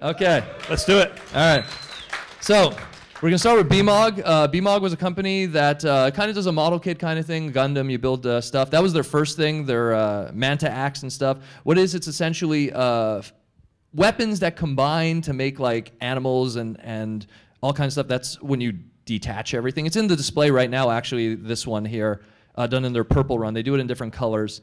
Okay. Let's do it. All right. So we're going to start with BMOG. BMOG was a company that kind of does a model kit kind of thing. Gundam, you build stuff. That was their first thing, their Manta Axe and stuff. What it is, it's essentially weapons that combine to make like animals and all kinds of stuff. That's when you detach everything. It's in the display right now, actually, this one here, done in their purple run. They do it in different colors.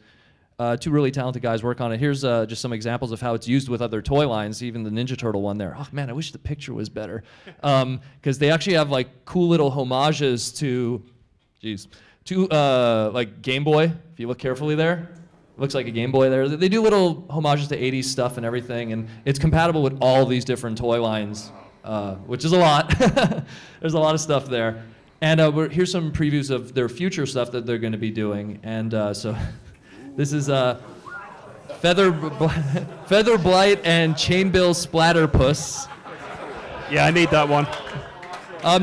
Two really talented guys work on it. Here's just some examples of how it's used with other toy lines, even the Ninja Turtle one there. Oh man, I wish the picture was better. Because they actually have like cool little homages to, like Game Boy, if you look carefully there. It looks like a Game Boy there. They do little homages to 80s stuff and everything, and it's compatible with all these different toy lines, which is a lot. There's a lot of stuff there. And here's some previews of their future stuff that they're going to be doing. And so this is Feather Blight and Chainbill Splatterpuss. Yeah, I need that one.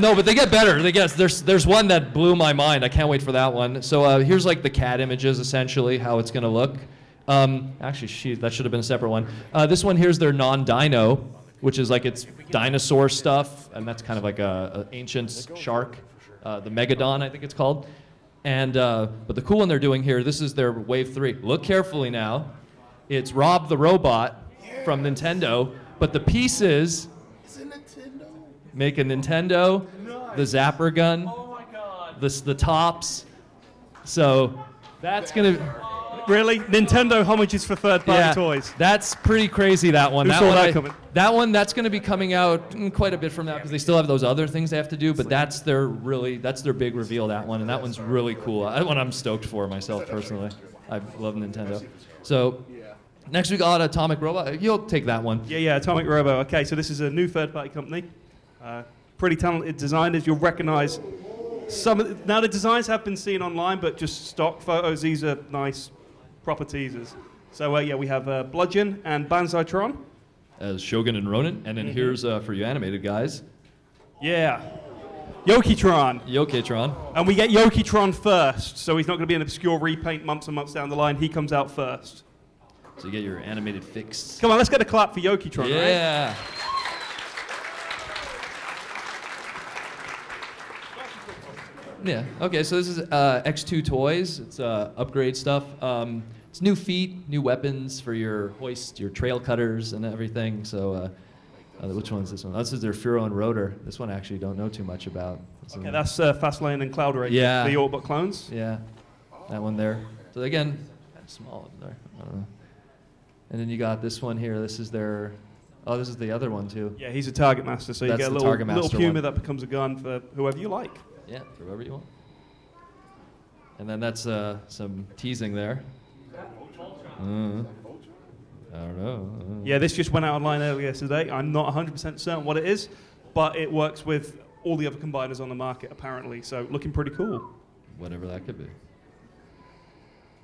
No, but they get better. There's one that blew my mind. I can't wait for that one. So here's like the CAD images, essentially, how it's going to look. Actually, that should have been a separate one. This one here's their non-dino, which is like it's dinosaur stuff, and that's kind of like a ancient shark, the Megadon, I think it's called. And but the cool one they're doing here, this is their Wave 3. Look carefully now. It's Rob the Robot from Nintendo, but the pieces make a Nintendo, the Zapper gun, the tops. So that's gonna. Really? Nintendo homages for third-party toys. That's pretty crazy, that one. Who saw that coming? That one, that's going to be coming out quite a bit from now because they still have those other things they have to do, but that's their big reveal, that one, and that one's really cool. That one I'm stoked for myself, personally. I love Nintendo. So next we got Atomic Robot. You'll take that one. Yeah, Atomic Robo. Okay, so this is a new third-party company. Pretty talented designers. You'll recognize some. Now, the designs have been seen online, but just stock photos. These are nice proper teasers. So yeah, we have Bludgeon and Banzai-tron. As Shogun and Ronin. And then here's, for you animated guys. Yeah. Yokitron. Yokitron. And we get Yokitron first, so he's not going to be an obscure repaint months and months down the line. He comes out first. So you get your animated fix. Come on, let's get a clap for Yokitron, yeah. Right? Yeah, okay, so this is X2 Toys. It's upgrade stuff. It's new feet, new weapons for your hoist, your trail cutters and everything. So which one's this one? This is their Furo and Rotor. This one I actually don't know too much about. Okay, that's Fastlane and Cloud Ray. Yeah. The Autobot clones. Yeah, that one there. So again, kind of small up there. I don't know. And then you got this one here. This is their, oh, this is the other one too. Yeah, he's a Target Master, so you get a little Puma that becomes a gun for whoever you like. Yeah, for whoever you want. And then that's some teasing there. I don't know. Yeah, this just went out online earlier today. I'm not 100% certain what it is, but it works with all the other combiners on the market, apparently. So looking pretty cool. Whatever that could be.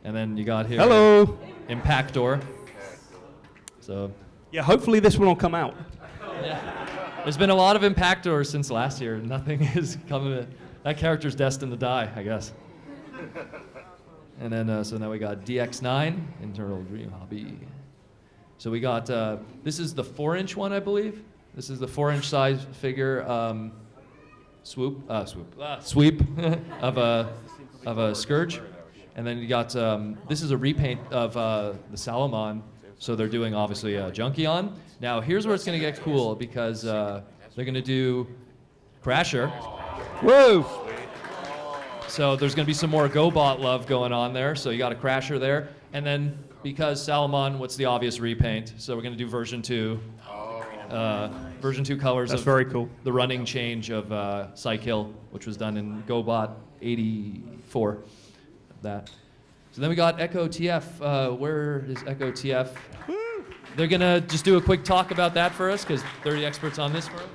And then you got here. Hello. Impactor. So. Yeah, hopefully this one will come out. Yeah. There's been a lot of Impactors since last year. Nothing has come of it. That character's destined to die, I guess. And then, so now we got DX9, Internal Dream Hobby. So we got, this is the 4-inch one, I believe. This is the 4-inch size figure sweep of a Scourge. And then you got, this is a repaint of the Salamon. So they're doing, obviously, Junkion. Now, here's where it's going to get cool, because they're going to do Crasher. Whoa! So there's going to be some more GoBot love going on there. So you got a Crasher there. And then, because Salamon, what's the obvious repaint? So we're going to do version 2. Version 2 colors. That's very cool. The running change of Psykill, which was done in GoBot 84. That. So then we got Echo TF. Where is Echo TF? Woo! They're going to just do a quick talk about that for us, because they're the experts on this for us.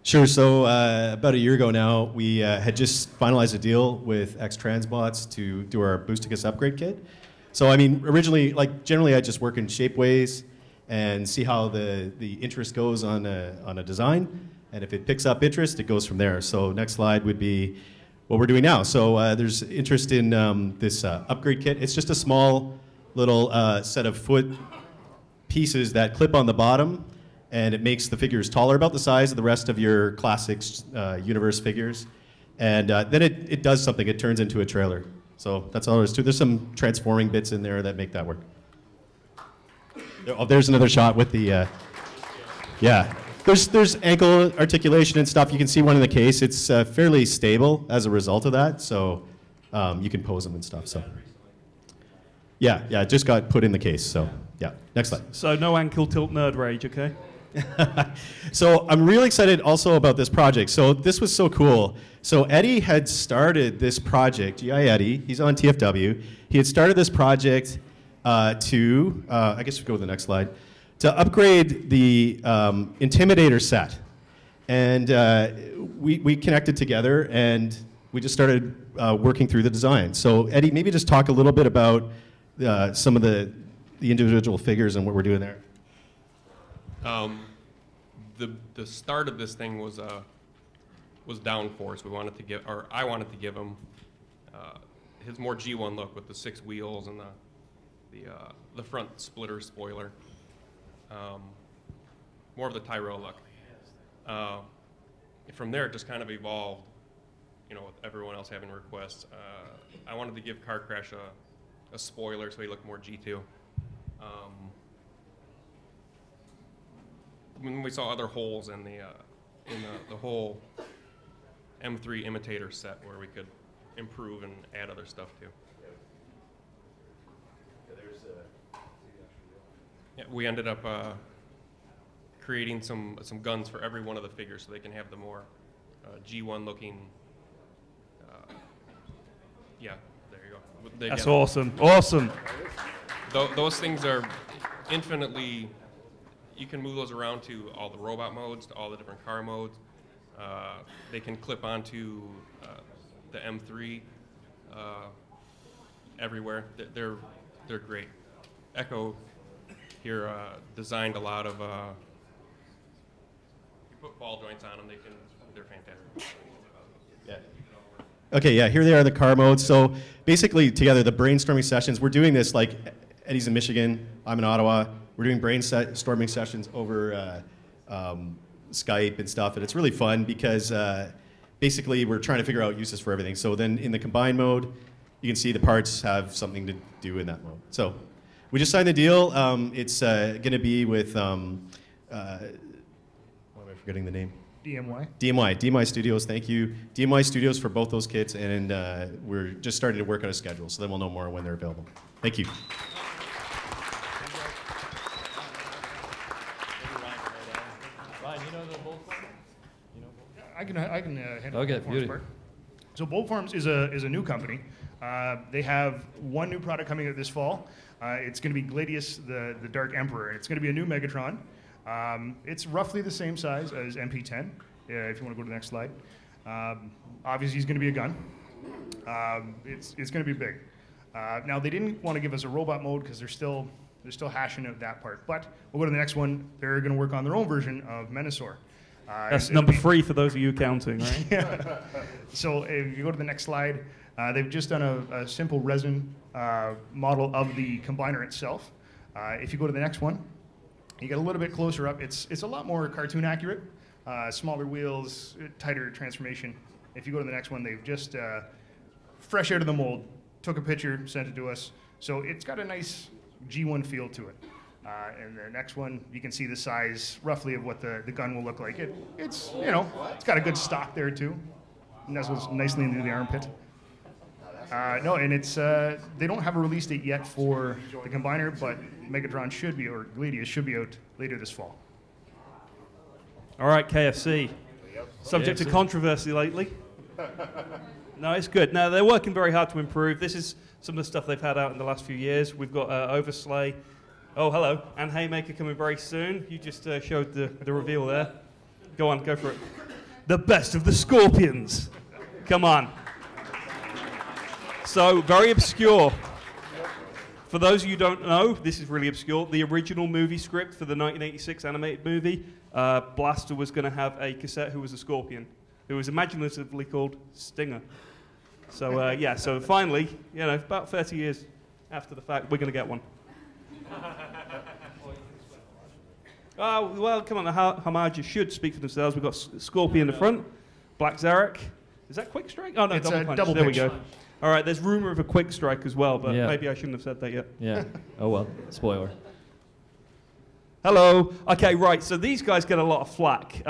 Sure. So about a year ago now, we had just finalized a deal with X-Transbots to do our Boosticus upgrade kit. So I mean, originally, like generally, I just work in shapeways and see how the interest goes on a design, and if it picks up interest, it goes from there. So next slide would be what we're doing now. So there's interest in this upgrade kit. It's just a small little set of foot pieces that clip on the bottom, and it makes the figures taller, about the size of the rest of your Classics universe figures. And then it does something. It turns into a trailer. So that's all there is to it. There's some transforming bits in there that make that work. Oh, there's another shot with the, yeah. There's ankle articulation and stuff. You can see one in the case. It's fairly stable as a result of that. So you can pose them and stuff. So yeah, it just got put in the case. So yeah, next slide. So no ankle tilt nerd rage, okay? So I'm really excited also about this project. So this was so cool. So Eddie had started this project, G.I. Eddie, he's on TFW. He had started this project I guess we go to the next slide, to upgrade the Intimidator set. And we connected together and we just started working through the design. So Eddie, maybe just talk a little bit about some of the individual figures and what we're doing there. The start of this thing was downforce. I wanted to give him his more G1 look with the 6 wheels and the front splitter spoiler. More of the Tyrell look. From there, it just kind of evolved. You know, with everyone else having requests, I wanted to give Car Crash a spoiler so he looked more G2. When we saw other holes in the whole M3 imitator set where we could improve and add other stuff too. Yeah, we ended up creating some guns for every one of the figures so they can have the more G1 looking. Yeah, there you go. That's awesome. Awesome. Those things are infinitely. You can move those around to all the robot modes, to all the different car modes. They can clip onto the M3 everywhere. They're great. Echo here designed a lot of. You put ball joints on them, they're fantastic. Yeah. Okay, yeah, here they are, the car modes. So basically, together, the brainstorming sessions, we're doing this like Eddie's in Michigan, I'm in Ottawa. We're doing brainstorming sessions over Skype and stuff, and it's really fun because basically we're trying to figure out uses for everything. So then in the combined mode, you can see the parts have something to do in that mode. So we just signed the deal. It's going to be with, why am I forgetting the name? DMY Studios, thank you. DMY Studios for both those kits, and we're just starting to work on a schedule, so then we'll know more when they're available. Thank you. I can handle Okay, the Bolt Farms part. So Bolt Farms is a new company. They have one new product coming out this fall. It's going to be Gladius, the Dark Emperor. It's going to be a new Megatron. It's roughly the same size as MP10, if you want to go to the next slide. Obviously, he's going to be a gun. It's going to be big. Now, they didn't want to give us a robot mode because they're still hashing out that part. But we'll go to the next one. They're going to work on their own version of Menasor. That's number 3 for those of you counting, right? Yeah. So if you go to the next slide, they've just done a simple resin model of the combiner itself. If you go to the next one, you get a little bit closer up. It's a lot more cartoon accurate, smaller wheels, tighter transformation. If you go to the next one, they've just fresh out of the mold, took a picture, sent it to us. So it's got a nice G1 feel to it. And the next one, you can see the size roughly of what the gun will look like. It's got a good stock there too. Nestles nicely into the armpit. No, and it's they don't have a release date yet for the combiner, but Megatron should be, or Gladius should be out later this fall. All right, KFC. Subject to controversy lately. No, it's good. No, they're working very hard to improve. This is some of the stuff they've had out in the last few years. We've got Overslay. Oh, hello. And Haymaker coming very soon. You just showed the reveal there. Go on, go for it. The best of the Scorpions. Come on. So, very obscure. For those of you who don't know, this is really obscure. The original movie script for the 1986 animated movie, Blaster was going to have a cassette who was a scorpion, who was imaginatively called Stinger. So, yeah, so finally, about 30 years after the fact, we're going to get one. Well, come on, the homages should speak for themselves. We've got Scorpion in the front, Black Zarek. Is that Quick Strike? Oh, no, It's double a punch. double There we pitch. go. All right, there's rumor of a Quick Strike as well, but Yeah. maybe I shouldn't have said that yet. Yeah. Oh well. Spoiler. Hello. Okay, right, so these guys get a lot of flack.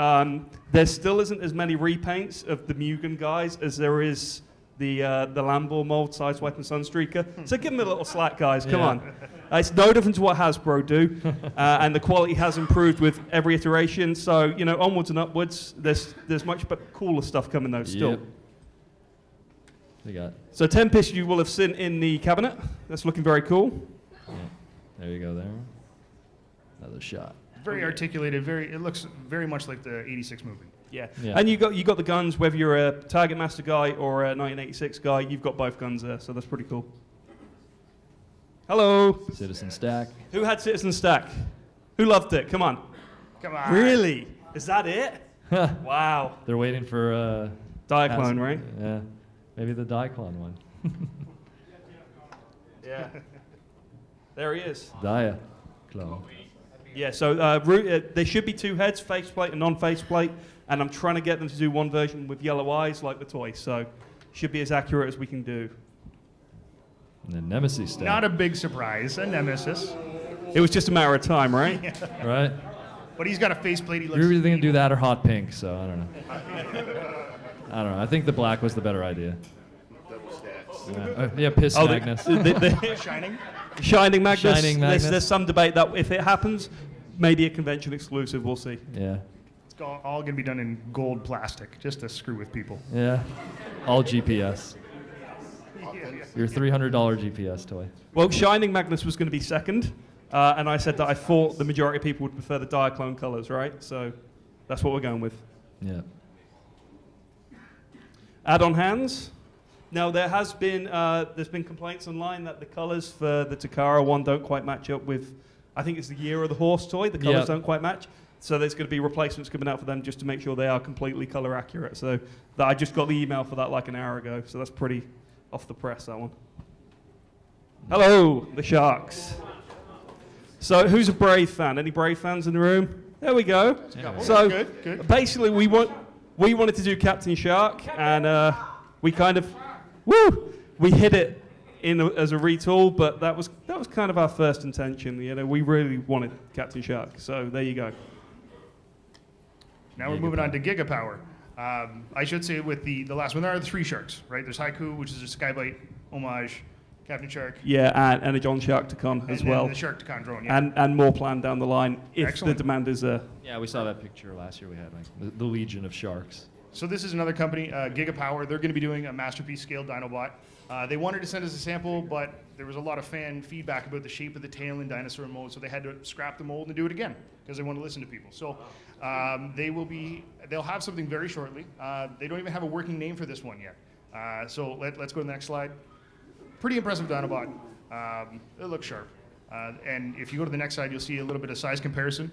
There still isn't as many repaints of the Mugen guys as there is the Lambor mold size weapon Sunstreaker. So give them a little slack, guys. Come Yeah. on. It's no different to what Hasbro do, and the quality has improved with every iteration. So onwards and upwards. There's much cooler stuff coming though still. Yep. We got. So Tempest you will have seen in the cabinet. That's looking very cool. Yeah. There you go. There. Another shot. Very articulated. It looks very much like the '86 movie. Yeah. Yeah. And you got the guns. Whether you're a Target Master guy or a 1986 guy, you've got both guns there. So that's pretty cool. Hello. Citizen Stack. Who had Citizen Stack? Who loved it? Come on. Come on. Really? Is that it? Wow. They're waiting for Diaclone, right? Yeah. Maybe the Diaclone one. Yeah. There he is. Diaclone. Yeah, so there should be two heads, faceplate and non-faceplate, and I'm trying to get them to do one version with yellow eyes like the toy, so should be as accurate as we can do. And then Nemesis Stack. Not a big surprise. A Nemesis. It was just a matter of time, right? Right? But he's got a faceplate. He You're looks. either going to do that or hot pink, so I don't know. I don't know. I think the black was the better idea. Yeah, Piss Oh, Magnus. Shining. Shining Magnus. Shining Magnus. There's some debate that if it happens, maybe a convention exclusive, we'll see. Yeah. It's all going to be done in gold plastic, just to screw with people. Yeah. All GPS. Your $300 GPS toy. Well, Shining Magnus was going to be second, and I said that I thought the majority of people would prefer the Diaclone colors, right? So that's what we're going with. Yeah. Add-on hands. Now there's been complaints online that the colors for the Takara one don't quite match up with, I think it's the Year of the Horse toy. The colors Yep. don't quite match. So there's going to be replacements coming out for them just to make sure they are completely color accurate. So I just got the email for that like an hour ago. So that's pretty off the press, that one. Hello, the Sharks. So who's a Brave fan? Any Brave fans in the room? There we go. Yeah. So Good. basically we wanted to do Captain Shark, and we kind of we hit it in as a retool, but that was kind of our first intention. We really wanted Captain Shark, so there you go. Now we're moving on to Gigapower. I should say with the last one, there are the three sharks, right? There's Haiku, which is a Skybite homage, Captain Shark, Yeah, and a John Sharktacon as and well, then the Sharktacon drone. Yeah. and more planned down the line if Excellent. the demand is there. Yeah, we saw that picture last year. We had like the Legion of Sharks. So this is another company, Gigapower. They're going to be doing a masterpiece scale Dinobot. They wanted to send us a sample, but there was a lot of fan feedback about the shape of the tail in dinosaur mode, so they had to scrap the mold and do it again because they want to listen to people. So they'll have something very shortly. They don't even have a working name for this one yet. So let's go to the next slide. Pretty impressive Dinobot. It looks sharp. And if you go to the next slide, you'll see a little bit of size comparison.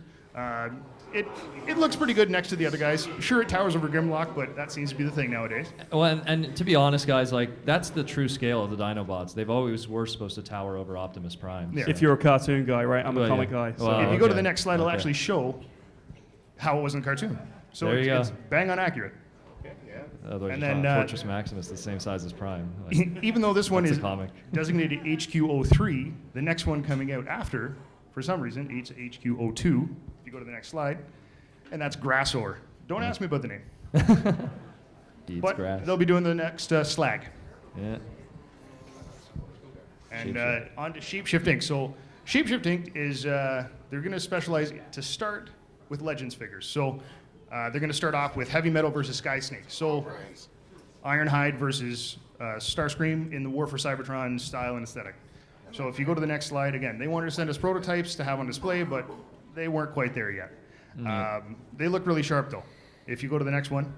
It looks pretty good next to the other guys. Sure, it towers over Grimlock, but that seems to be the thing nowadays. Well, and to be honest, guys, like that's the true scale of the Dinobots. They've always were supposed to tower over Optimus Prime. Yeah. If you're a cartoon guy, right? I'm a Well, comic yeah. guy. So. Well, If you go to okay. the next slide, it'll Okay. actually show how it was in the cartoon. So There you it's go. bang on accurate. Otherwise, And you then, thought Fortress Maximus the same size as Prime. Like, Even though this one that's is a comic. designated HQ03, the next one coming out after, for some reason, it's HQ02. If you go to the next slide, and that's Grassor. Don't ask me about the name. Eats But grass. they'll be doing the next Slag. Yeah. And Shapeshift. on to Shapeshift Inc. So Shapeshift Inc. is, they're going to specialize to start with Legends figures. So they're going to start off with Heavy Metal versus Sky Snake. So Ironhide versus Starscream in the War for Cybertron style and aesthetic. So if you go to the next slide, again, they wanted to send us prototypes to have on display, but they weren't quite there yet. They look really sharp, though. If you go to the next one,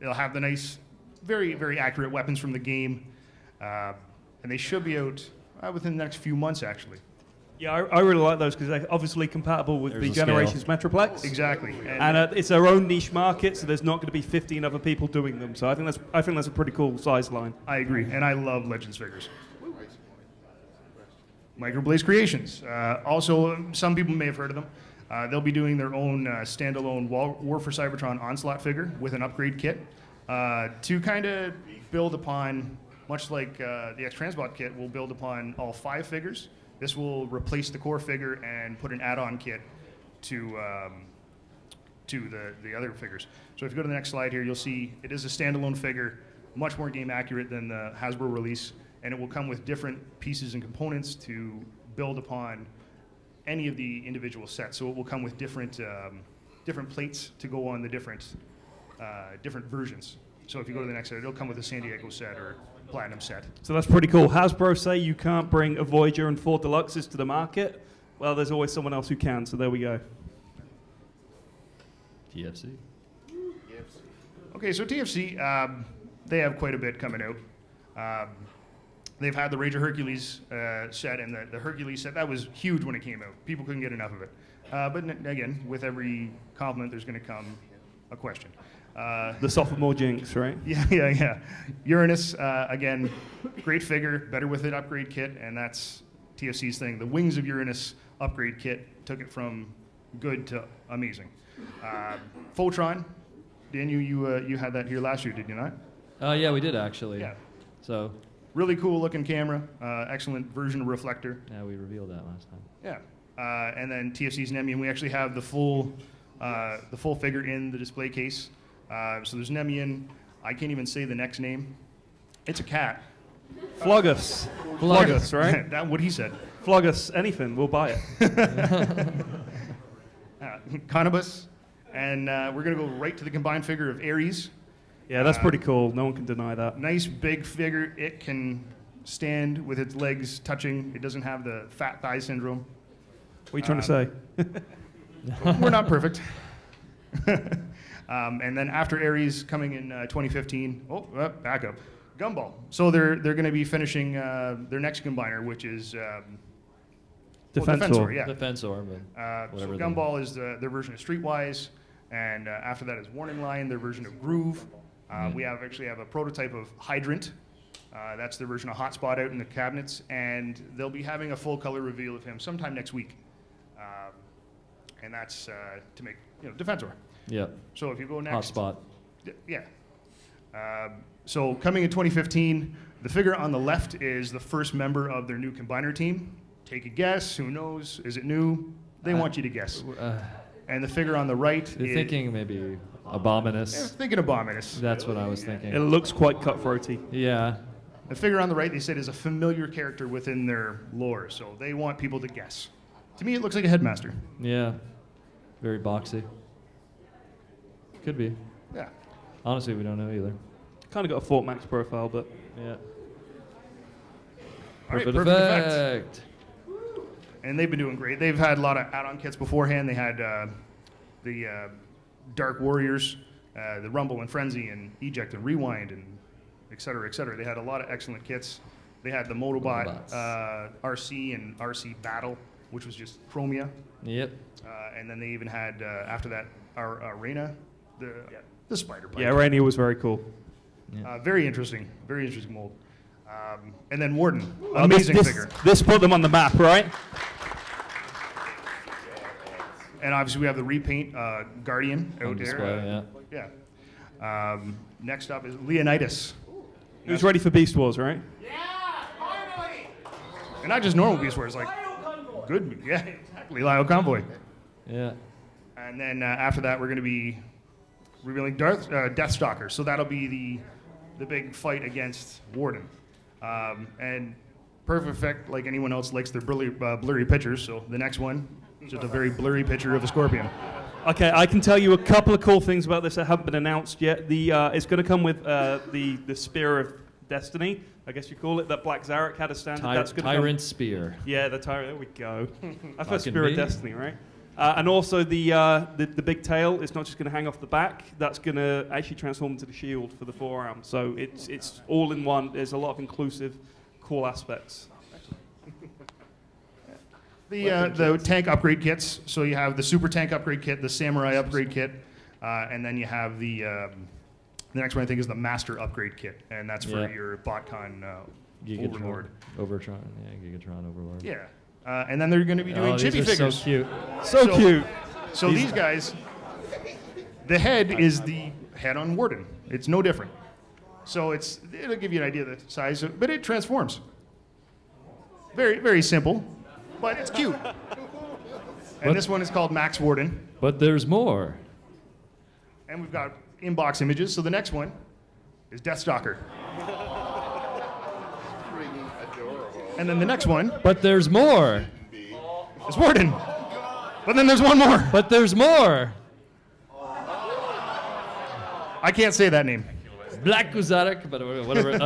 it'll have the nice, very, very accurate weapons from the game. And they should be out within the next few months, actually. Yeah, I really like those because they're obviously compatible with There's the a scale. Generations Metroplex. Exactly. And it's their own niche market, so there's not going to be 15 other people doing them. So I think that's a pretty cool size line. I agree, and I love Legends figures. Microblaze Creations. Also, some people may have heard of them. They'll be doing their own standalone War for Cybertron Onslaught figure with an upgrade kit to kind of build upon, much like the X-Transbot kit will build upon all 5 figures. This will replace the core figure and put an add-on kit to the other figures. So if you go to the next slide here, you'll see it is a standalone figure, much more game accurate than the Hasbro release, and it will come with different pieces and components to build upon any of the individual sets. So it will come with different plates to go on the different versions. So if you go to the next slide, it'll come with a San Diego set or Platinum set. So that's pretty cool. Hasbro say you can't bring a Voyager and 4 Deluxes to the market. Well, there's always someone else who can, so there we go. TFC. Okay, so TFC, they have quite a bit coming out. They've had the Ranger Hercules set, and the Hercules set, that was huge when it came out. People couldn't get enough of it. But again, with every compliment, there's going to come a question. The sophomore jinx, right? Yeah. Uranus, again, great figure, better with an upgrade kit, and that's TFC's thing. The Wings of Uranus upgrade kit took it from good to amazing. Photron, Dan, you had that here last year, did you not? Yeah, we did actually. Yeah. So. Really cool looking camera, excellent version of reflector. Yeah, we revealed that last time. Yeah. And then TFC's Nemean, we actually have the full figure in the display case. So there's Nemean. I can't even say the next name. It's a cat. Floggus. Floggus, right? That's what he said. Floggus, anything, we'll buy it. Conibus. And we're going to go right to the combined figure of Ares. Yeah, that's pretty cool. No one can deny that. Nice big figure. It can stand with its legs touching. It doesn't have the fat thigh syndrome. What are you trying to say? We're not perfect. And then after Ares, coming in 2015, back up, Gumball. So they're going to be finishing their next combiner, which is Defensor. Yeah. Defensor, but So Gumball is their version of Streetwise, and after that is Warning Line, their version of Groove. We actually have a prototype of Hydrant. That's their version of Hotspot out in the cabinets, and they'll be having a full color reveal of him sometime next week. And that's to make Defensor. Yeah. So if you go next. Hotspot. Yeah. So coming in 2015, the figure on the left is the first member of their new combiner team. Take a guess. Who knows? Is it new? They want you to guess. And the figure on the right You're thinking maybe Abominus. Yeah, thinking Abominus. That's what I was thinking. It looks quite cutthroaty. Yeah. The figure on the right, they said, is a familiar character within their lore, so they want people to guess. To me, it looks like a headmaster. Yeah. Very boxy. Could be. Yeah. Honestly, we don't know either. Kind of got a Fort Max profile, but Yeah. All right, Perfect perfect effect. effect. And they've been doing great. They've had a lot of add-on kits beforehand. They had the Dark Warriors, the Rumble and Frenzy, and Eject and Rewind, and et cetera, et cetera. They had a lot of excellent kits. They had the Motobot RC and RC Battle, which was just Chromia. Yep. And then they even had, after that, our Arena, the Spider Bite. yeah, Rainier was very cool. Very interesting mold. And then Warden, amazing figure. This put them on the map, right? And obviously we have the repaint Guardian On out display, there. Yeah. Next up is Leonidas. Who's ready for Beast Wars, right? And not just normal Beast Wars, like good, yeah, exactly, Lio Convoy. Yeah. And then after that, we're going to be revealing Deathstalker. So that'll be the big fight against Warden. And Perfect Effect, like anyone else, likes their blurry pictures. So the next one is just a very blurry picture of a scorpion. Okay, I can tell you a couple of cool things about this that haven't been announced yet. It's going to come with the Spear of Destiny, I guess you call it, that Black Zarek had a standard. That's gonna Tyrant Spear. Yeah, the Tyrant, there we go. I thought Fucking Spear of me. Destiny, right? And also the big tail, it's not just going to hang off the back, that's going to actually transform into the shield for the forearm. So it's all in one. There's a lot of inclusive, cool aspects. The tank upgrade kits. So you have the Super Tank upgrade kit, the Samurai upgrade kit, and then you have the next one I think is the Master upgrade kit, and that's for your BotCon Overlord. Gigatron, Overlord. Yeah. And then they're going to be doing chibi these are figures. so cute. So cute. So these guys, the head is the head on Warden. It's no different. So it'll give you an idea of the size, but it transforms. Very, very simple, but it's cute. And this one is called Max Warden. But there's more. And we've got inbox images. So the next one is Deathstalker. And then the next one But there's more. is Warden. But then there's one more. But there's more. I can't say that name, Black Guzarak, but whatever.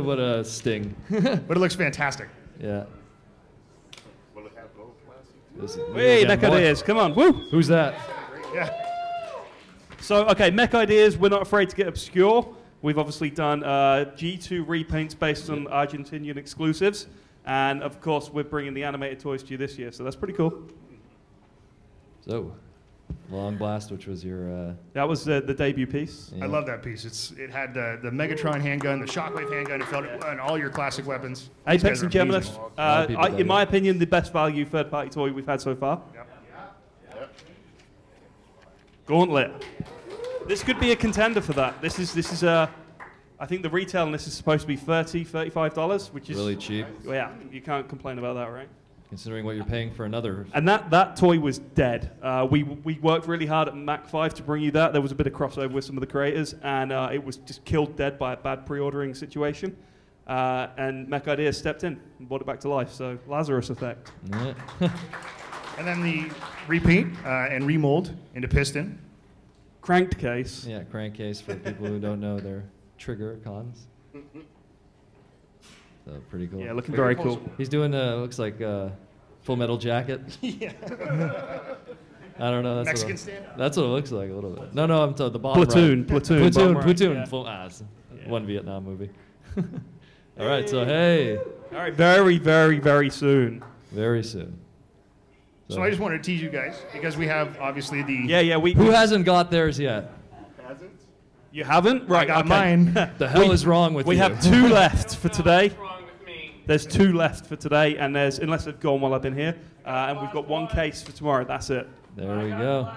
What a sting. but it looks fantastic. Yeah. Hey, mech ideas, come on, woo! Who's that? Yeah. So, okay, mech ideas, we're not afraid to get obscure. We've obviously done G2 repaints based on Argentinian exclusives. And, of course, we're bringing the animated toys to you this year, so that's pretty cool. So, Long Blast, which was your... That was the debut piece. Yeah. I love that piece. It had the Megatron handgun, the Shockwave handgun, it felt on all your classic weapons. These Apex guys are and Geminus, amazing. lot of people in my opinion, the best value third-party toy we've had so far. Yep. Gauntlet. This could be a contender for that. This is I think the retail on this is supposed to be $30, $35, which is Really cheap, yeah, you can't complain about that, right? considering what you're paying for another. And that toy was dead. We worked really hard at Mac 5 to bring you that. There was a bit of crossover with some of the creators, and it was just killed dead by a bad pre-ordering situation. And Mech Ideas stepped in and brought it back to life. So Lazarus effect. Yeah. And then the repaint and remold into piston. Cranked case. Yeah, crankcase for people who don't know their trigger cons. So pretty cool. Yeah, looking very cool. He's doing looks like Full Metal Jacket. Yeah. I don't know. That's Mexican what stand? that's what it looks like a little bit. No, I'm the bottom Platoon, right. platoon, bottom right, Platoon. yeah. Full, it's Yeah. one Vietnam movie. All right, so hey, All right, very, very, very soon. very soon. So I just wanted to tease you guys because we have obviously the. Yeah, Who hasn't got theirs yet? You haven't? Right, I got okay. mine. The hell is wrong with We you? have 2 left for today. wrong with me? There's 2 left for today, and there's, unless they've gone while I've been here, and we've got 1 case for tomorrow. That's it. There we go.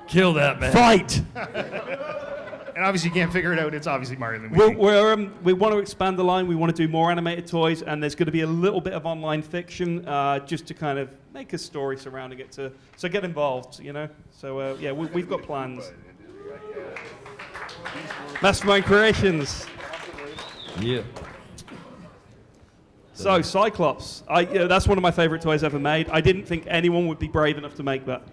Kill that man. Fight! And obviously you can't figure it out. It's obviously Mario and Luigi. We want to expand the line. We want to do more animated toys, and there's going to be a little bit of online fiction just to kind of make a story surrounding it. So get involved, you know. So yeah, we've got plans. MasterMind Creations. Yeah. So Cyclops, that's one of my favorite toys ever made. I didn't think anyone would be brave enough to make that.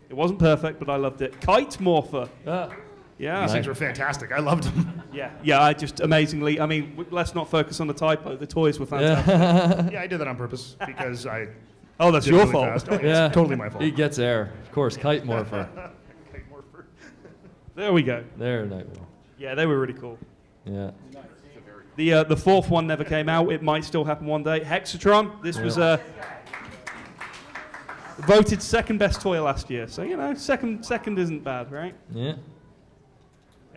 It wasn't perfect, but I loved it. Kite Morpher. Yeah. These things were fantastic. I loved them. Yeah, I just amazingly. I mean, let's not focus on the typo. The toys were fantastic. Yeah. Yeah, I did that on purpose because I. Oh, that's did it your really fault. fast. Oh, yeah, Yeah. It's totally my fault. He gets air. Of course, Kite Morpher. There we go. There, Nightwing. Yeah, they were really cool. Yeah. The 4th one never came out. It might still happen one day. Hexatron. This was voted 2nd best toy last year. So you know, second isn't bad, right? Yeah.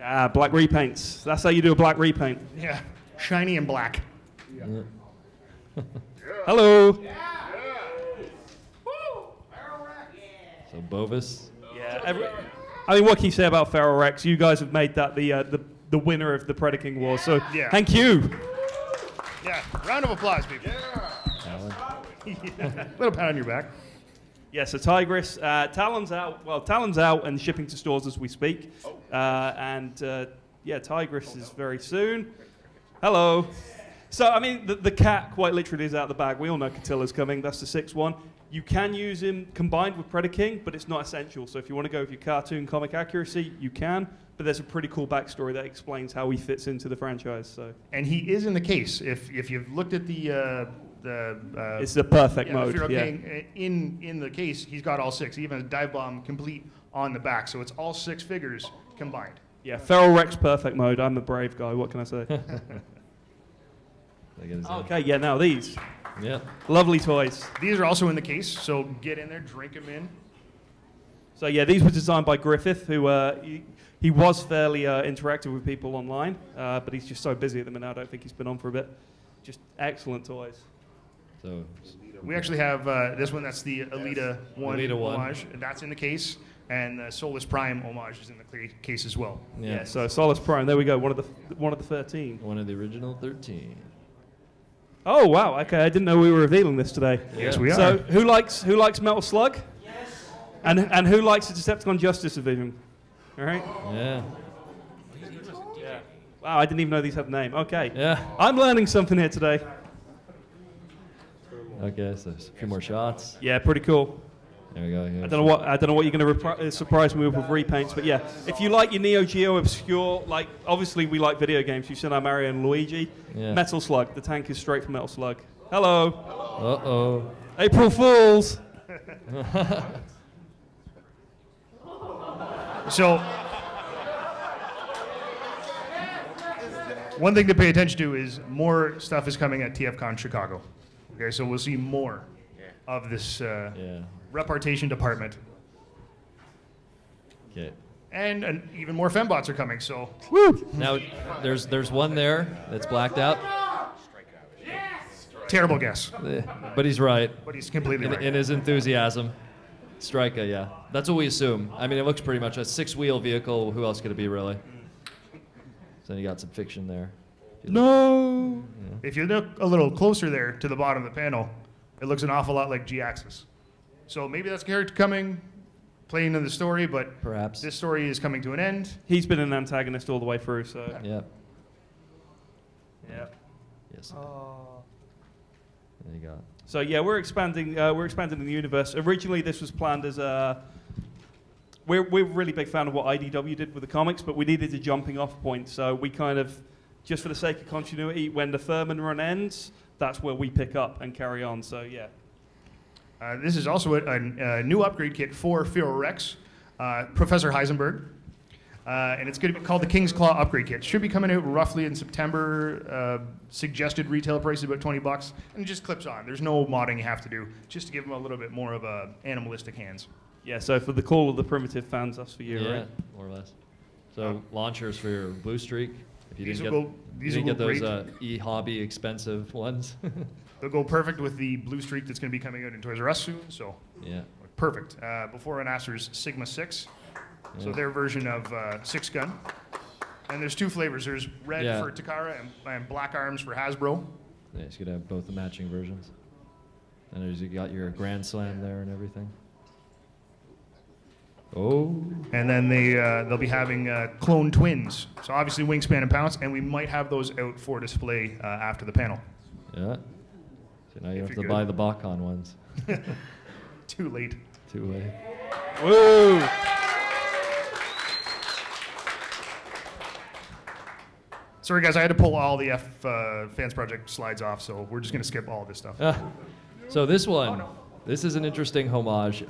Ah, black repaints. That's how you do a black repaint. Yeah. Shiny and black. Yeah. Hello. So Bovis. Yeah. I mean, what can you say about Feral Rex? You guys have made that the winner of the Predaking War. So Yeah. thank you. Yeah. Round of applause, people. Alan. Little pat on your back. Yeah, so Tigress, Talon's out. Well, Talon's out and shipping to stores as we speak. Yeah, Tigress is very soon. Hello. So, I mean, the cat quite literally is out of the bag. We all know Catilla's coming. That's the 6th one. You can use him combined with Predaking, but it's not essential. So if you want to go with your cartoon comic accuracy, you can. But there's a pretty cool backstory that explains how he fits into the franchise. So And he is in the case. If you've looked at the it's the perfect if mode. you're Yeah. okay, in the case, he's got all 6. He even has a dive bomb complete on the back. So it's all 6 figures combined. Yeah, Feral Rex perfect mode. I'm a brave guy. What can I say? They get his Okay, yeah, now these. Yeah. Lovely toys. These are also in the case, so get in there, drink them in. So yeah, these were designed by Griffith, who he was fairly interactive with people online, but he's just so busy at the minute. I don't think he's been on for a bit. Just excellent toys. So We actually have this one. That's the Elita 1 Elita 1. homage. That's in the case, and the Solus Prime homage is in the case as well. Yeah. So Solus Prime. There we go. One of the 13. One of the original 13. Oh wow. Okay, I didn't know we were revealing this today. Yes, we are. So who likes Metal Slug? Yes. And who likes the Decepticon Justice Division? All right. Yeah. Wow, I didn't even know these have a name. Okay. Yeah. I'm learning something here today. Okay, so there's a few more shots. Yeah, pretty cool. There we go. I don't know what you're going to surprise me with repaints, but yeah, if you like your Neo Geo obscure, like obviously we like video games. You've seen our Mario and Luigi. Yeah. Metal Slug. The tank is straight from Metal Slug. Hello. Uh-oh. April Fools. So, one thing to pay attention to is more stuff is coming at TFcon Chicago. Okay, so we'll see more of this repartation department. Okay. And even more fembots are coming, so. Woo! Now, there's one there that's blacked out. Terrible guess, But he's right but he's completely right. in his enthusiasm. Striker, yeah. That's what we assume. I mean, it looks pretty much a 6-wheel vehicle. Who else could it be, really? So then you got some fiction there. No. If you look a little closer there to the bottom of the panel, it looks an awful lot like G-Axis. So maybe that's a character coming, playing in the story, but Perhaps. this story is coming to an end. He's been an antagonist all the way through, so. Yeah. Yeah. Yes. Oh. There you go. So yeah, we're expanding the universe. Originally, this was planned as a. We're a really big fan of what IDW did with the comics, but we needed a jumping off point. So we kind of, just for the sake of continuity, when the Furman run ends, that's where we pick up and carry on. So yeah. This is also a new upgrade kit for Firo Rex, Professor Heisenberg. And it's going to be called the King's Claw Upgrade Kit. Should be coming out roughly in September. Suggested retail price is about $20, and it just clips on. There's no modding you have to do, just to give them a little bit more of animalistic hands. Yeah. So for the Call of the Primitive fans, that's for you, Yeah, right? more or less. So launchers for your Blue Streak. If you These didn't will get, go- you these didn't will get go those e-hobby expensive ones. They'll go perfect with the Blue Streak that's going to be coming out in Toys R Us soon. So Yeah. perfect. Before and after's Sigma 6. So Yeah. their version of 6-gun. And there's two flavors. There's red Yeah. for Takara and black arms for Hasbro. Yeah, so you could have both the matching versions. And there's, you got your Grand Slam there and everything. Oh. And then they'll be having Clone Twins. So obviously Wingspan and Pounce, and we might have those out for display after the panel. Yeah. So now you If have you're to good. buy the Bacon ones. Too late. Too late. Woo! Sorry guys, I had to pull all the Fans Project slides off, so we're just going to skip all this stuff. So this one, this is an interesting homage.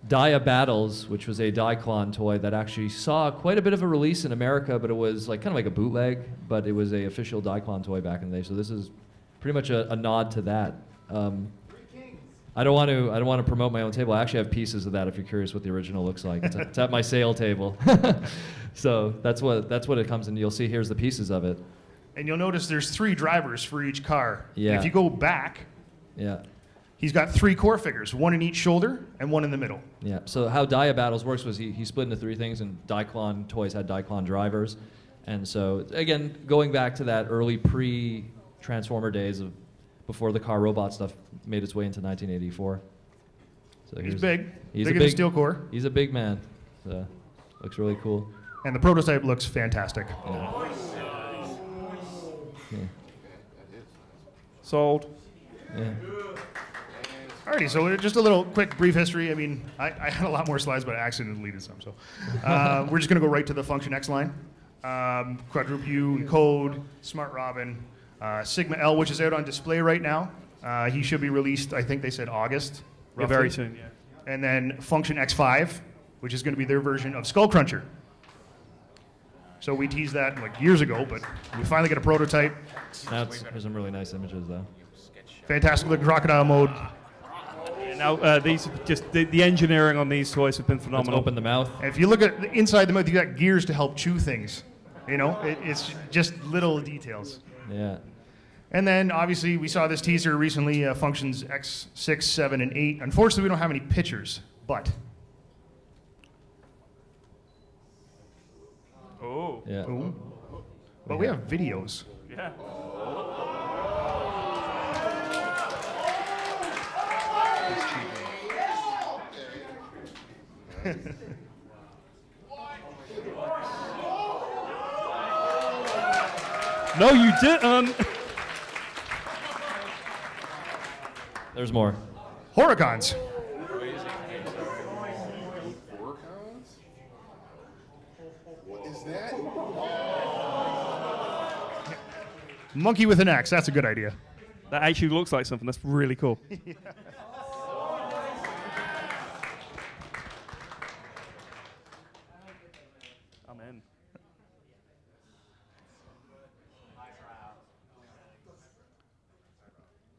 Dia Battles, which was a Diaclon toy that actually saw quite a bit of a release in America, but it was like kind of like a bootleg, but it was a official Diaclon toy back in the day. So this is pretty much a nod to that. I don't want to promote my own table. I actually have pieces of that if you're curious what the original looks like. It's at my sale table. So that's what it comes in. You'll see here's the pieces of it. And you'll notice there's 3 drivers for each car. Yeah. And if you go back, Yeah. he's got 3 core figures, 1 in each shoulder and 1 in the middle. Yeah. So how Dia Battles works was he split into 3 things, and Diaclon toys had Diaclon drivers, and so again going back to that early pre-Transformer days of before the car robot stuff made its way into 1984. So He's big. He's bigger a than big steel core. He's a big man. So looks really cool. And the prototype looks fantastic. Yeah. Yeah. Sold. Yeah. Alrighty, so just a little quick brief history. I mean, I had a lot more slides, but I accidentally deleted some. So we're just going to go right to the Function X line. Quadruple U and Code, Smart Robin, Sigma L, which is out on display right now. He should be released, I think they said August. Yeah, roughly. very soon. Yeah. And then Function X5, which is going to be their version of Skull Cruncher. So we teased that like years ago, but we finally get a prototype. There's some really nice images though. Fantastic looking crocodile mode. And now these just the engineering on these toys have been Let's phenomenal. open the mouth. And if you look at the inside the mouth, you got gears to help chew things. You know, it's just little details. Yeah. And then, obviously, we saw this teaser recently, functions X, 6, 7, and 8. Unfortunately, we don't have any pictures, but... Oh. Yeah. Ooh. But we have videos. Yeah. No, you didn't. There's more. Horicons. What is that? Monkey with an axe. That's a good idea. That actually looks like something. That's really cool. I'm in.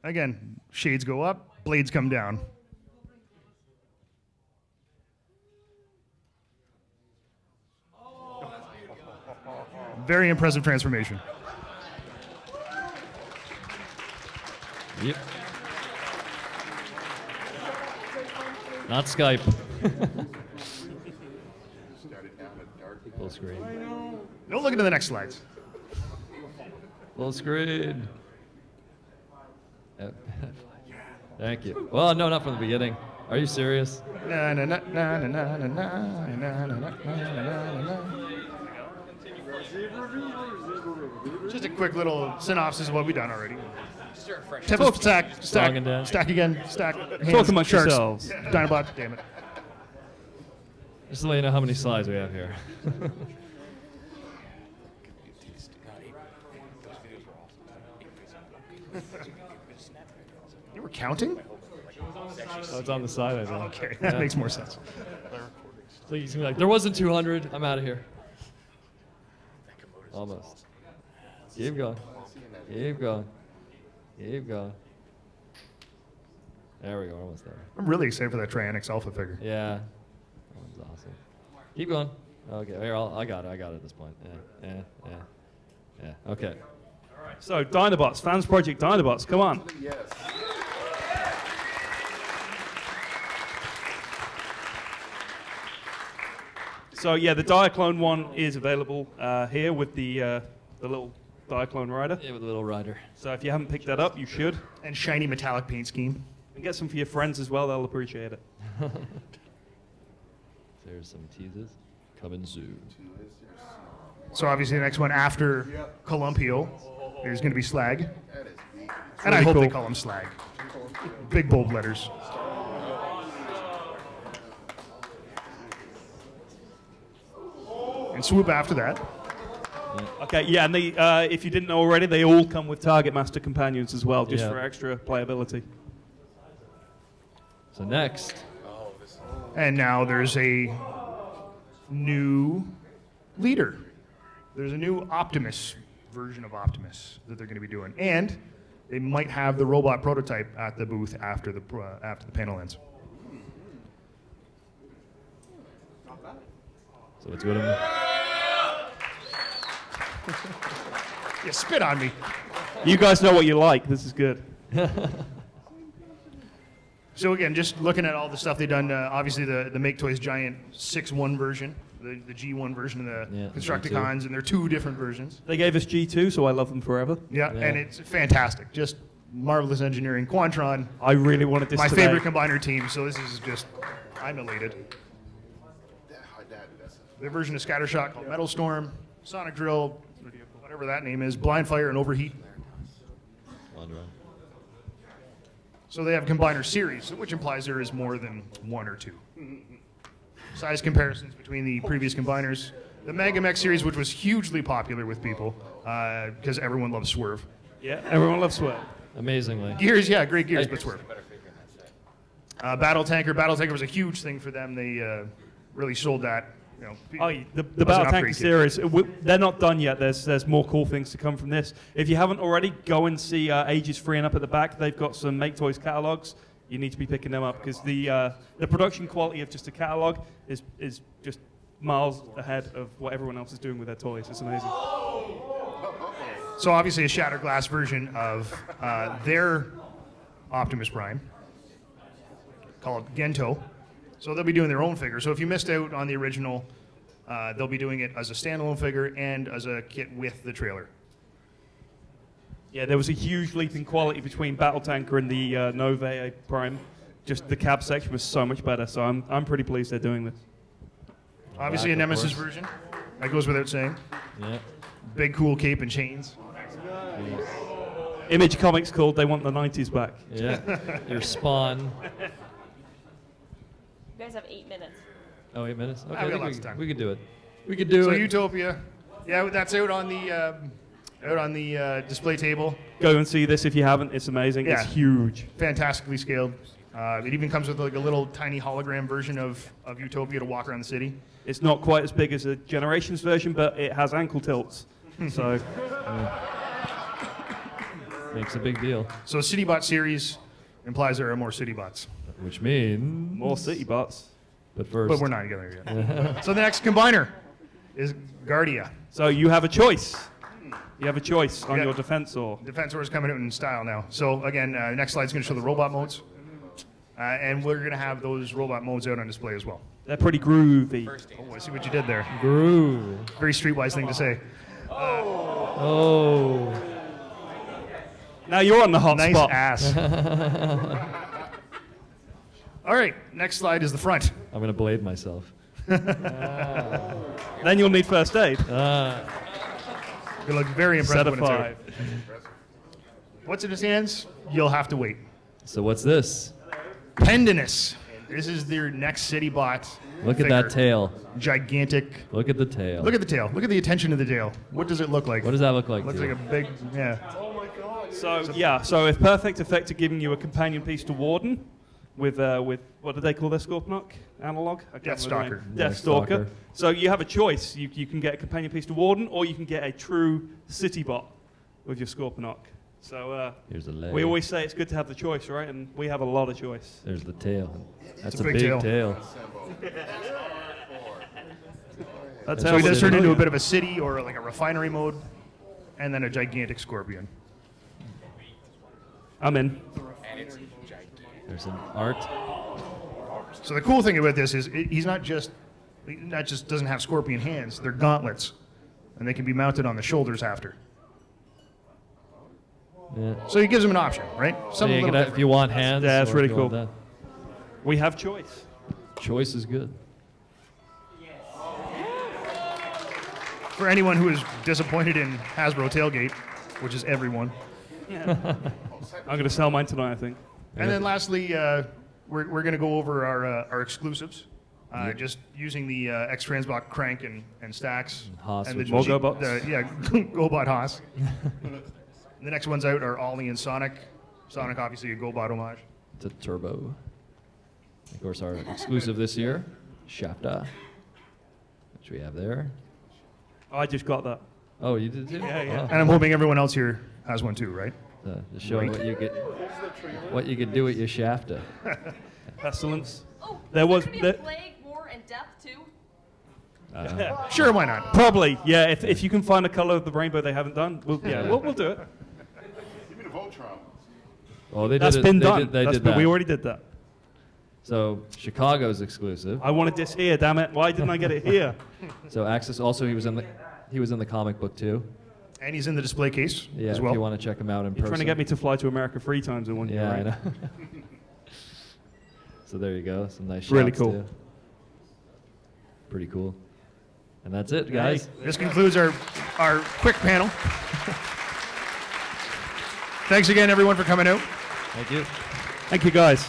Again, shades go up, blades come down. Very impressive transformation. Yep. Not Skype. Full screen. Don't look into the next slides. Full screen. Thank you. Well, no, not from the beginning. Are you serious? Na, na, na, na, na, na, na, na, na, na, na, na. Just a quick little synopsis of what we've done already. Tempo stack, Strong and down. stack again, stack. Hands, Talk amongst sharks, yourselves. Dinobots, damn it. Just to let you know how many slides we have here. You were counting? Oh, it's on the side, I think. Okay, that makes more sense. So you can be like, there wasn't 200. I'm out of here. Almost. Keep going. Keep going. Keep going. There we go. We're almost there. I'm really excited for that Trianix Alpha figure. Yeah. That one's awesome. Keep going. Okay. Here, I got it. I got it at this point. Yeah. Okay. So, Dinobots, Fans Project Dinobots, come on. Yes. So, yeah, the Diaclone one is available here with the little Diaclone rider. Yeah, with a little rider. So, if you haven't picked that up, you should. And shiny metallic paint scheme. And get some for your friends as well, they'll appreciate it. There's some teases. Coming soon. So obviously the next one after Columpio is going to be Slag. That is neat. And I really hope they cool. call him Slag. Big bold letters. And Swoop after that. Okay, yeah, and they, if you didn't know already, they all come with Target Master companions as well, just Yeah. for extra playability. So next. And now there's a new leader. There's a new Optimus version of Optimus that they're going to be doing. And they might have the robot prototype at the booth after the panel ends. So let's go to Yeah, spit on me. You guys know what you like. This is good. So again, just looking at all the stuff they've done, obviously the Make Toys Giant 6.1 version, the G1 version of the Yeah, Constructicons, and they're two different versions. They gave us G2, so I love them forever. Yeah, Yeah. and it's fantastic. Just marvelous engineering. Quantron, I really wanted this my today. favorite combiner team, so this is just, I'm elated. Their version of Scattershot called Metal Storm, Sonic Drill, whatever that name is, Blind Fire and Overheat. Wonder. So they have combiner series, which implies there is more than one or two. Size comparisons between the previous combiners. The Megamech series, which was hugely popular with people, because everyone loves Swerve. Yeah, everyone loves Swerve. Amazingly. Gears, yeah, great Gears, but Swerve. Battle Tanker was a huge thing for them. They really sold that. You know, Oh, the as an Battle Tanker upgrade kit. series, they're not done yet. There's more cool things to come from this. If you haven't already, go and see Ages Free and Up at the back. They've got some Make Toys catalogs. You need to be picking them up because the production quality of just a catalog is just miles ahead of what everyone else is doing with their toys. It's amazing. So obviously a shattered glass version of their Optimus Prime called Gento. So they'll be doing their own figure. So if you missed out on the original, they'll be doing it as a standalone figure and as a kit with the trailer. Yeah, there was a huge leap in quality between Battle Tanker and the Nova Prime. Just the cab section was so much better, so I'm pretty pleased they're doing this. Obviously a Nemesis version. That goes without saying. Yeah. Big cool cape and chains. Image Comics called, they want the 90s back. Yeah. Your Spawn. You guys have 8 minutes. Oh, 8 minutes? Okay, I've I got think lots of time. we could do it. We could do So it. Utopia. Yeah, that's out on the display table. Go and see this if you haven't. It's amazing. Yeah. It's huge. Fantastically scaled. It even comes with like a little tiny hologram version of Utopia to walk around the city. It's not quite as big as a Generations version, but it has ankle tilts. So Makes a big deal. So CityBot series implies there are more CityBots. Which means... more city bots. But first... But we're not together yet. So the next combiner is Guardia. So you have a choice. You have a choice on Yeah. your Defensor. Defensor is coming out in style now. So again, next slide's going to show the robot modes. And we're going to have those robot modes out on display as well. They're pretty groovy. Oh, I see what you did there. Groove. Very streetwise thing to say. Oh. Now you're on the hot Nice spot. ass. All right, next slide is the front. I'm going to blade myself. Then you'll need first aid. You look very impressive Set of when it's out. 5. What's in his hands? You'll have to wait. So what's this? Pendinus. This is their next CityBot. Look at that tail. Gigantic. Look at the tail. Look at the tail. Look at the attention to the tail. What does it look like? What does that look like? Looks to like you? a big, yeah. So if Perfect Effect are giving you a companion piece to Warden with what do they call their Scorponok analog? I can't remember the name. Deathstalker. Deathstalker. So you have a choice. You can get a companion piece to Warden, or you can get a true CityBot with your Scorponok. So Here's the leg. we always say it's good to have the choice, right? And we have a lot of choice. There's the tail. That's a a big big tail. tail. That's So how he does turn into a bit. bit of a city or like a refinery mode, and then a gigantic scorpion. I'm in. There's some art. So the cool thing about this is he's not just doesn't have scorpion hands. They're gauntlets, and they can be mounted on the shoulders after. Yeah. So he gives them an option, right? So Something you a can, little if you want hands, Yeah, that's or if really you want cool. that. We have choice. Choice is good. For anyone who is disappointed in Hasbro Tailgate, which is everyone. I'm going to sell mine tonight, I think. And then lastly, we're going to go over our exclusives. Just using the X-Transbot crank and stacks. Haas, and which the is- GoBots. GoBot Haas. The next ones out are Ollie and Sonic. Sonic, obviously, a GoBot homage. It's a turbo. Of course, our exclusive this year, Shafta, which we have there. I just got that. Oh, you did too? Yeah. And I'm hoping everyone else here has one too, right? Just showing what you could do with your Shafta. Pestilence. Oh, There was- could be there- a plague, war, and death too. Sure, why not? Probably, yeah. If you can find a color of the rainbow they haven't done, we'll do it. Give me the Voltron. Oh, they That's did it. been they done. Did, they That's did been- that. We already did that. So Chicago's exclusive. I wanted this here, damn it. Why didn't I get it here? So Axis also he was in the comic book too. And he's in the display case Yeah, as if well. you want to check him out in You're person. trying to get me to fly to America 3 times in one year, Yeah, right? I know. So there you go. Some nice shots Really cool. too. Pretty cool. And that's it, guys. This concludes our quick panel. Thanks again, everyone, for coming out. Thank you. Thank you, guys.